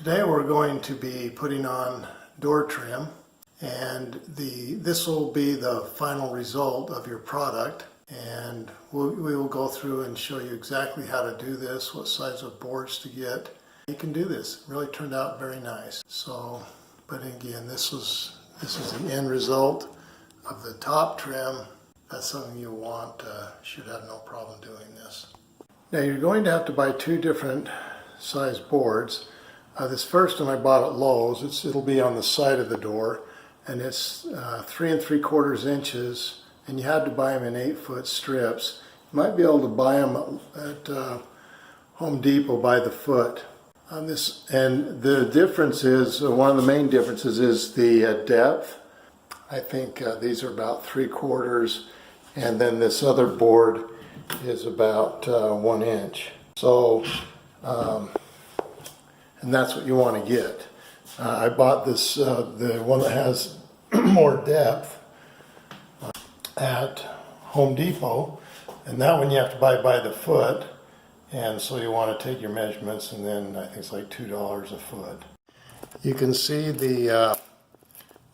Today we're going to be putting on door trim, and this will be the final result of your product, and we will go through and show you exactly how to do this, what size of boards to get. You can do this. It really turned out very nice. So, but again, this is the end result of the top trim. That's something you'll want. Should have no problem doing this. Now you're going to have to buy two different size boards. This first one I bought at Lowe's. It'll be on the side of the door, and it's 3 3/4 inches, and you had to buy them in 8-foot strips. You might be able to buy them at Home Depot by the foot. And the difference is, one of the main differences is the depth. I think these are about 3/4, and then this other board is about 1 inch. So, and that's what you want to get. I bought this, the one that has more depth at Home Depot, and that one you have to buy by the foot, and so you want to take your measurements, and then I think it's like $2 a foot. You can see the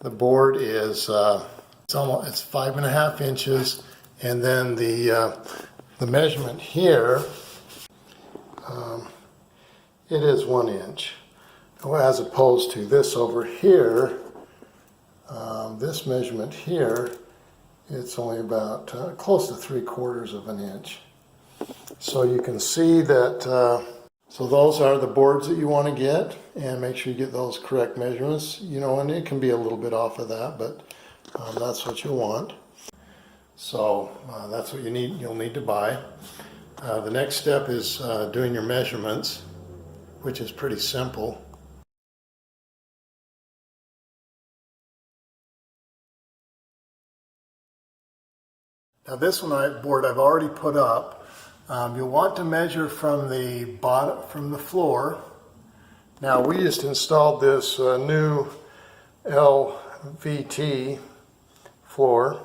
board is it's 5.5 inches, and then the measurement here, it is 1 inch, as opposed to this over here. This measurement here, it's only about close to 3/4 of an inch. So you can see that, so those are the boards that you want to get, and make sure you get those correct measurements, and it can be a little bit off of that, but that's what you want. So that's what you'll need to buy. The next step is doing your measurements, which is pretty simple. Now this board I've already put up. You'll want to measure from the bottom, from the floor. Now we just installed this new LVT floor,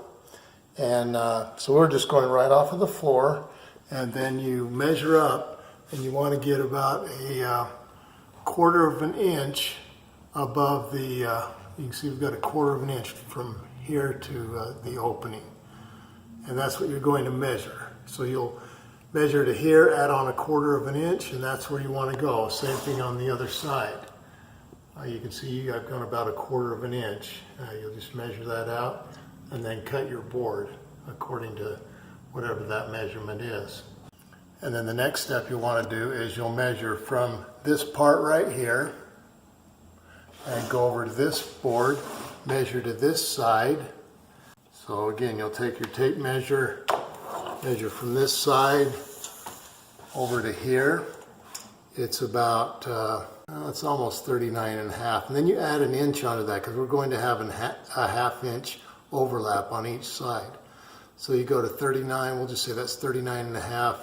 and so we're just going right off of the floor, and then you measure up, and you want to get about a 1/4 inch above the, you can see we've got a 1/4 inch from here to the opening, and that's what you're going to measure. So you'll measure to here, add on a 1/4 inch, and that's where you want to go. Same thing on the other side. You can see I've gone about a 1/4 inch. You'll just measure that out, and then cut your board according to whatever that measurement is. And then the next step you want to do is you'll measure from this part right here and go over to this board, measure to this side. So again, you'll take your tape measure, measure from this side over to here. It's about, it's almost 39.5. And then you add 1 inch onto that, because we're going to have a 1/2 inch overlap on each side. So you go to 39, we'll just say that's 39.5.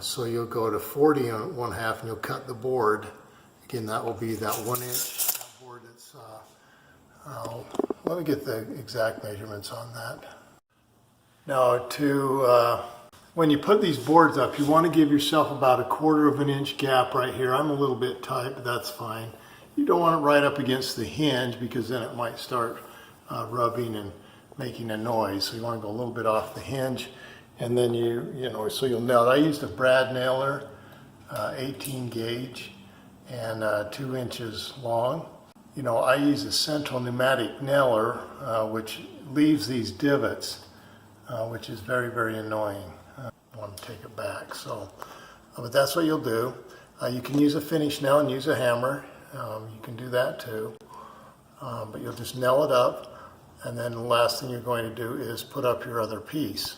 So you'll go to 40.5, and you'll cut the board. Again, that will be that 1 inch board. That's, let me get the exact measurements on that. Now when you put these boards up, you want to give yourself about a 1/4 inch gap right here. I'm a little bit tight, but that's fine. You don't want it right up against the hinge, because then it might start rubbing and making a noise. So you want to go a little bit off the hinge, and then so you'll nail it. I used a brad nailer, 18 gauge, and 2 inches long. I use a central pneumatic nailer, which leaves these divots, which is very, very annoying. I want to take it back. So, but that's what you'll do. You can use a finish nail and use a hammer. You can do that too. But you'll just nail it up, and then the last thing you're going to do is put up your other piece.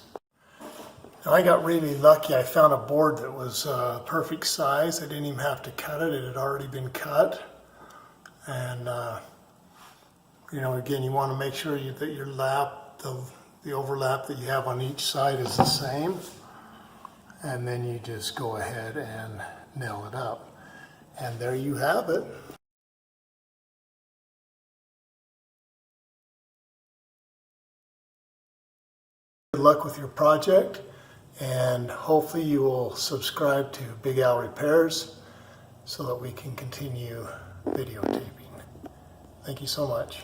Now, I got really lucky. I found a board that was perfect size. I didn't even have to cut it. It had already been cut. And again, you want to make sure that your the overlap that you have on each side is the same, and then you just go ahead and nail it up, and there you have it. Good luck with your project, and hopefully you will subscribe to Big Al Repairs, so that we can continue videotaping. Thank you so much.